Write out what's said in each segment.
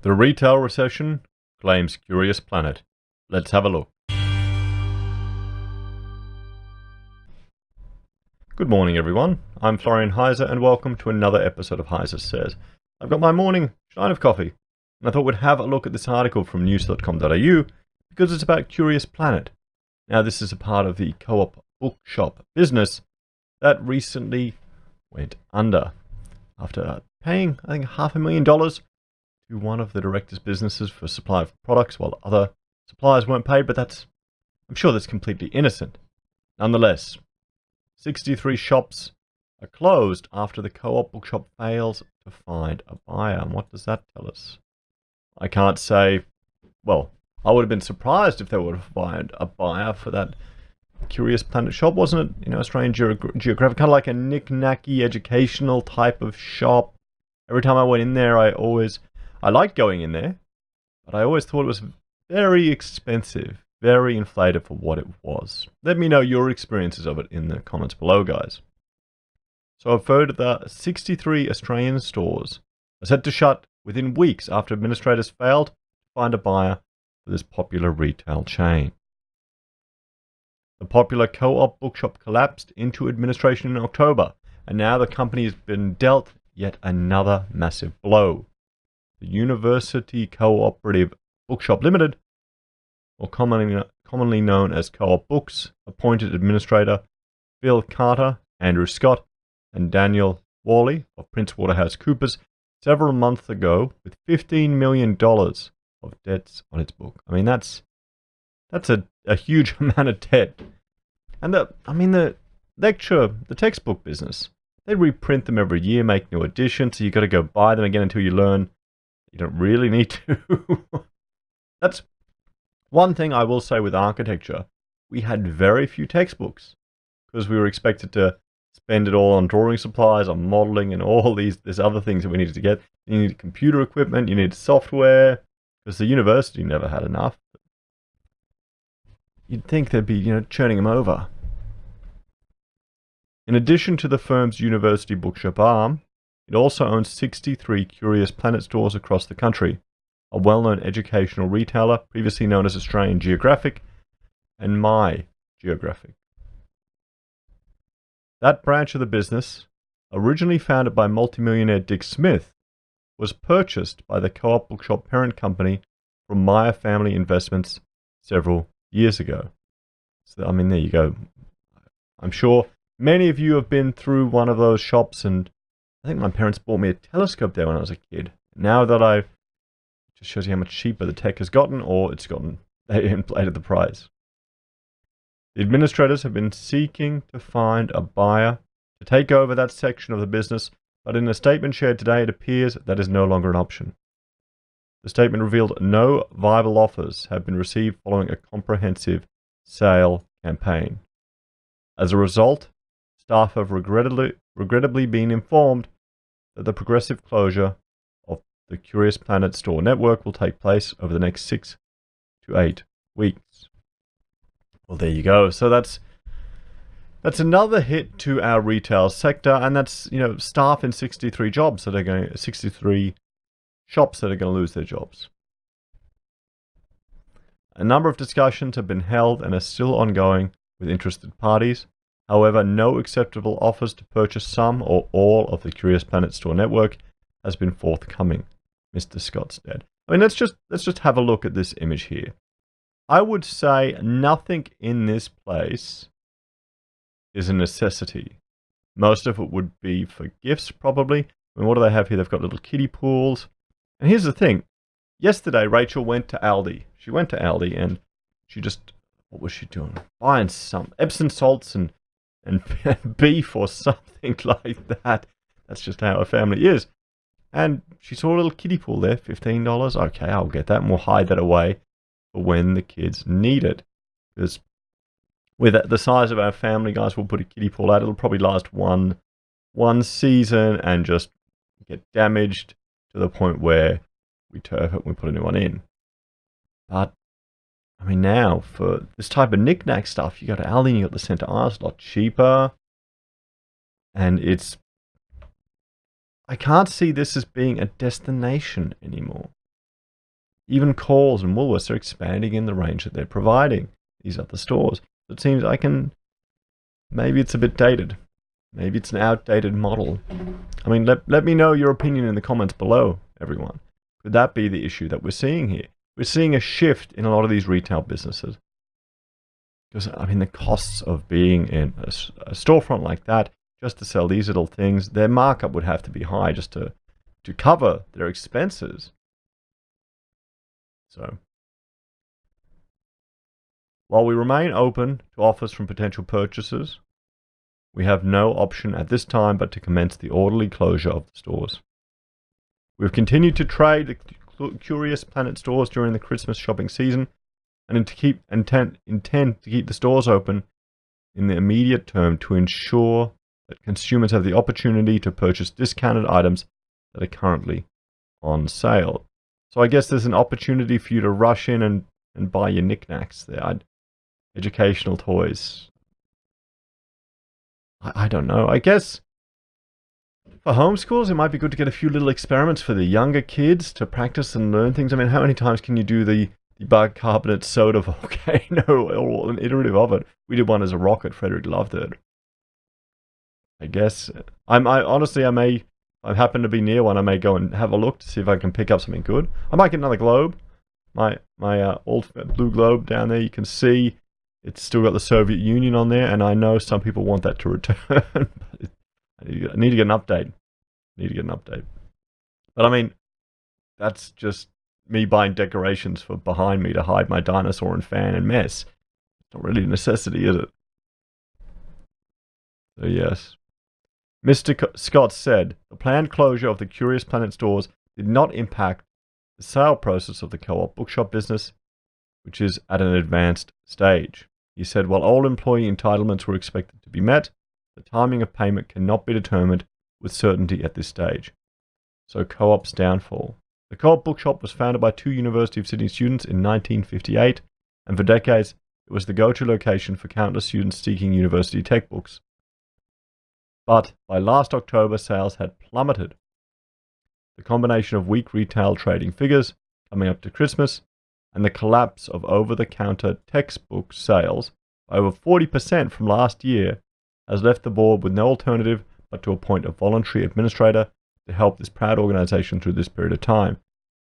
The retail recession claims curious planet. Let's have a look. Good morning, everyone. I'm Florian Heise, and welcome to another episode of HeiseSays. I've got my morning shine of coffee, and I thought we'd have a look at this article from news.com.au because it's about Curious Planet. Now, this is a part of the co-op bookshop business that recently went under after paying, I think, $500,000 to one of the director's businesses for supply of products while other suppliers weren't paid, but I'm sure that's completely innocent. Nonetheless, 63 shops are closed after the co-op bookshop fails to find a buyer. And what does that tell us? I can't say, well, I would have been surprised if they would have found a buyer for that Curious Planet shop, wasn't it? Australian Geographic, kind of like a knick-knacky educational type of shop. Every time I went in there, I liked going in there, but I always thought it was very expensive, very inflated for what it was. Let me know your experiences of it in the comments below, guys. So I've heard that 63 Australian stores are set to shut within weeks after administrators failed to find a buyer for this popular retail chain. The popular co-op bookshop collapsed into administration in October, and now the company has been dealt yet another massive blow. The University Cooperative Bookshop Limited, or commonly known as Co-op Books, appointed administrator Phil Carter, Andrew Scott, and Daniel Worley of Prince Waterhouse Coopers several months ago with $15 million of debts on its book. I mean, that's a huge amount of debt. And the textbook business, they reprint them every year, make new editions, so you got to go buy them again until you learn you don't really need to. That's one thing I will say with architecture. We had very few textbooks because we were expected to spend it all on drawing supplies, on modeling, and all these other things that we needed to get. You needed computer equipment, you needed software, because the university never had enough. You'd think they'd be, churning them over. In addition to the firm's university bookshop arm, it also owns 63 Curious Planet stores across the country, a well-known educational retailer previously known as Australian Geographic and My Geographic. That branch of the business, originally founded by multimillionaire Dick Smith, was purchased by the co-op bookshop parent company from Meyer Family Investments several years ago. So, there you go. I'm sure many of you have been through one of those shops, and I think my parents bought me a telescope there when I was a kid. Now that it just shows you how much cheaper the tech has gotten, or they inflated the price. The administrators have been seeking to find a buyer to take over that section of the business, but in a statement shared today, it appears that is no longer an option. The statement revealed no viable offers have been received following a comprehensive sale campaign. As a result, staff have regrettably been informed that the progressive closure of the Curious Planet store network will take place over the next 6 to 8 weeks. Well, there you go. So that's another hit to our retail sector, and that's staff in 63 shops that are going to lose their jobs. A number of discussions have been held and are still ongoing with interested parties. However, no acceptable offers to purchase some or all of the Curious Planet store network has been forthcoming, Mr. Scott said. Let's just have a look at this image here. I would say nothing in this place is a necessity. Most of it would be for gifts, probably. What do they have here? They've got little kiddie pools. And here's the thing. Yesterday, Rachel went to Aldi. She went to Aldi and what was she doing? Buying some Epsom salts and beef or something like that. That's just how her family is. And she saw a little kiddie pool there, $15. Okay, I'll get that, and we'll hide that away for when the kids need it. Because with the size of our family, guys, we'll put a kiddie pool out. It'll probably last one season and just get damaged to the point where we turf it and we put a new one in. But now for this type of knick-knack stuff, you go to Aldi and you got the centre aisle, it's a lot cheaper. And I can't see this as being a destination anymore. Even Coles and Woolworths are expanding in the range that they're providing these other stores. It seems maybe it's a bit dated. Maybe it's an outdated model. I mean, let me know your opinion in the comments below, everyone. Could that be the issue that we're seeing here? We're seeing a shift in a lot of these retail businesses. Because, I mean, the costs of being in a storefront like that, just to sell these little things, their markup would have to be high just to cover their expenses. So, while we remain open to offers from potential purchasers, we have no option at this time but to commence the orderly closure of the stores. We've continued to trade the Curious Planet stores during the Christmas shopping season and intend to keep the stores open in the immediate term to ensure that consumers have the opportunity to purchase discounted items that are currently on sale. So I guess there's an opportunity for you to rush in and buy your knickknacks there. Educational toys. I don't know. I guess for homeschoolers, it might be good to get a few little experiments for the younger kids to practice and learn things. I mean, how many times can you do the bicarbonate soda volcano or an iterative of it? We did one as a rocket. Frederick loved it. I guess I happen to be near one. I may go and have a look to see if I can pick up something good. I might get another globe. My old blue globe down there. You can see it's still got the Soviet Union on there, and I know some people want that to return. But I need to get an update. But I mean, that's just me buying decorations for behind me to hide my dinosaur and fan and mess. It's not really a necessity, is it? So yes. Mr. Scott said, the planned closure of the Curious Planet stores did not impact the sale process of the co-op bookshop business, which is at an advanced stage. He said, while all employee entitlements were expected to be met, the timing of payment cannot be determined with certainty at this stage. So co-op's downfall. The co-op bookshop was founded by two University of Sydney students in 1958, and for decades it was the go-to location for countless students seeking university textbooks. But by last October, sales had plummeted. The combination of weak retail trading figures coming up to Christmas and the collapse of over-the-counter textbook sales by over 40% from last year has left the board with no alternative but to appoint a voluntary administrator to help this proud organization through this period of time,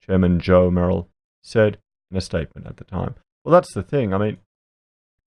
Chairman Joe Merrill said in a statement at the time. Well, that's the thing. I mean,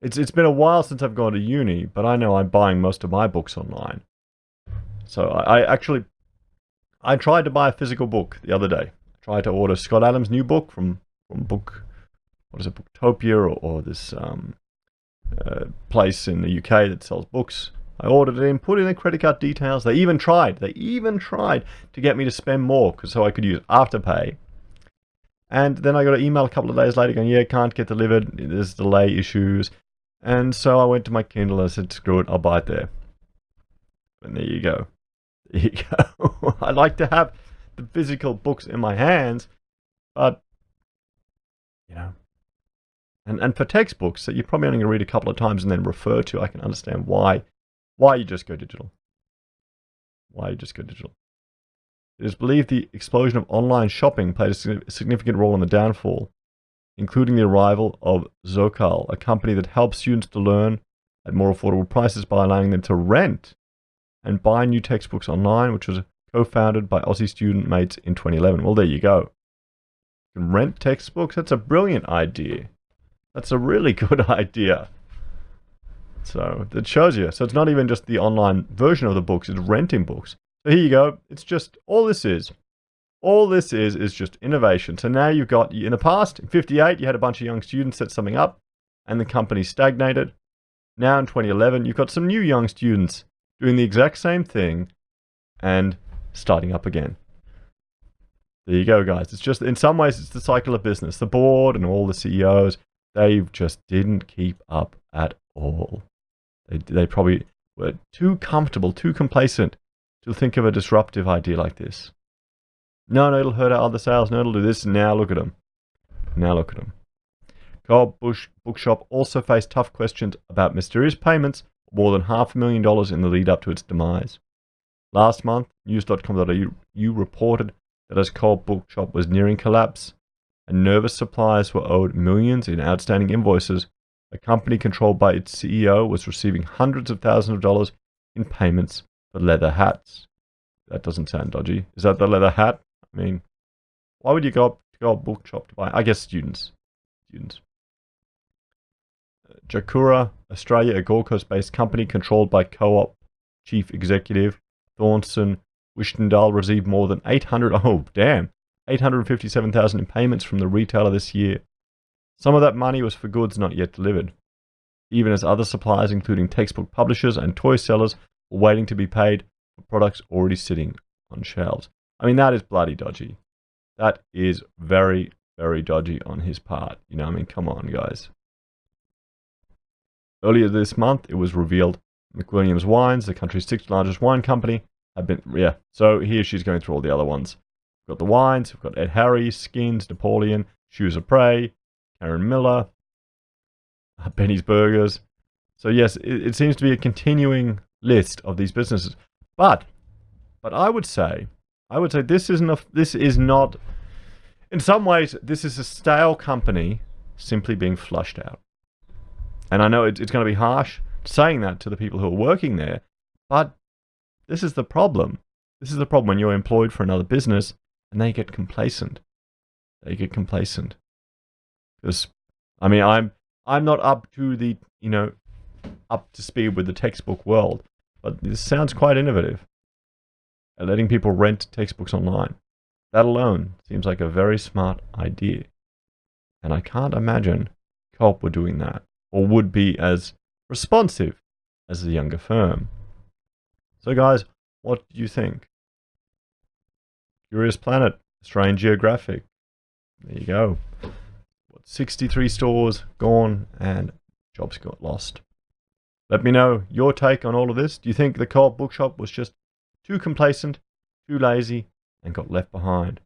it's been a while since I've gone to uni, but I know I'm buying most of my books online. So I tried to buy a physical book the other day. I tried to order Scott Adams' new book from Booktopia or this place in the UK that sells books. I ordered it in, put in the credit card details. They even tried to get me to spend more so I could use Afterpay. And then I got an email a couple of days later going, yeah, can't get delivered. There's delay issues. And so I went to my Kindle and I said, screw it, I'll buy it there. And there you go. There you go. I like to have the physical books in my hands, but, you know, and for textbooks that you're probably only going to read a couple of times and then refer to, I can understand why you just go digital. It is believed the explosion of online shopping played a significant role in the downfall, including the arrival of Zokal, a company that helps students to learn at more affordable prices by allowing them to rent and buy new textbooks online, which was co-founded by Aussie student mates in 2011. Well, there you go. You can rent textbooks. That's a brilliant idea. That's a really good idea. So that shows you. So it's not even just the online version of the books, it's renting books. So here you go. It's just, all this is just innovation. So now you've got, in the past, in 58, you had a bunch of young students set something up and the company stagnated. Now in 2011, you've got some new young students doing the exact same thing and starting up again. There you go, guys. It's just, in some ways, it's the cycle of business. The board and all the CEOs, they just didn't keep up at all. They probably were too comfortable, too complacent to think of a disruptive idea like this. No, it'll hurt our other sales. No, it'll do this. Now look at them. Co-op Bookshop also faced tough questions about mysterious payments of more than $500,000 in the lead up to its demise. Last month, news.com.au reported that as Co-op Bookshop was nearing collapse, and nervous suppliers were owed millions in outstanding invoices. A company controlled by its CEO was receiving hundreds of thousands of dollars in payments for leather hats. That doesn't sound dodgy. Is that the leather hat? I mean, why would you go up to a bookshop to buy? I guess students. Jakura, Australia, a Gold Coast-based company controlled by Co-op chief executive Thornton Wishtendal, received more than $857,000 in payments from the retailer this year. Some of that money was for goods not yet delivered, even as other suppliers, including textbook publishers and toy sellers, were waiting to be paid for products already sitting on shelves. I mean, that is bloody dodgy. That is very, very dodgy on his part. You know, I mean, come on, guys. Earlier this month, it was revealed McWilliams Wines, the country's 6th largest wine company, have been, so here she's going through all the other ones. We've got the wines, we've got Ed Harry, Skins, Napoleon, Shoes of Prey, Karen Miller, Benny's Burgers. So yes, it seems to be a continuing list of these businesses. But I would say this is not, in some ways, this is a stale company simply being flushed out. And I know it's going to be harsh saying that to the people who are working there, but this is the problem. This is the problem when you're employed for another business and they get complacent. Because, I mean, I'm not up to the, up to speed with the textbook world, but this sounds quite innovative. Letting people rent textbooks online. That alone seems like a very smart idea. And I can't imagine Co-op were doing that, or would be as responsive as the younger firm. So guys, what do you think? Curious Planet, Australian Geographic. There you go. 63 stores gone and jobs got lost. Let me know your take on all of this. Do you think the Co-op bookshop was just too complacent, too lazy, and got left behind?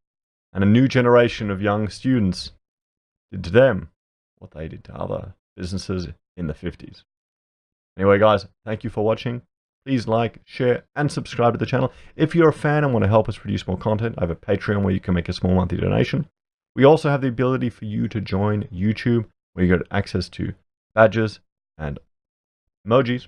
And a new generation of young students did to them what they did to other businesses in the 50s. Anyway, guys, thank you for watching. Please like, share, and subscribe to the channel. If you're a fan and want to help us produce more content, I have a Patreon where you can make a small monthly donation. We also have the ability for you to join YouTube, where you get access to badges and emojis.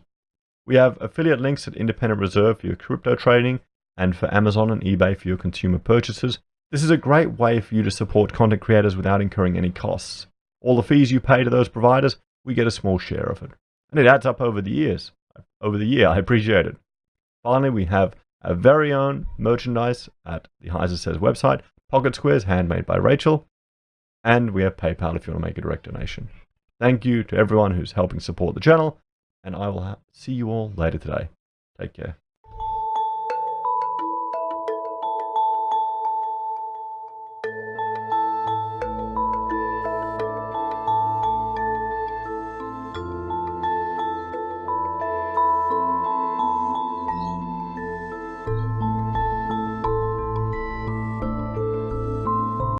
We have affiliate links at Independent Reserve for your crypto trading and for Amazon and eBay for your consumer purchases. This is a great way for you to support content creators without incurring any costs. All the fees you pay to those providers, we get a small share of it. And it adds up over the years. Over the year, I appreciate it. Finally, we have our very own merchandise at the HeiseSays website, pocket squares handmade by Rachel, and we have PayPal if you want to make a direct donation. Thank you to everyone who's helping support the channel, and I will see you all later today. Take care.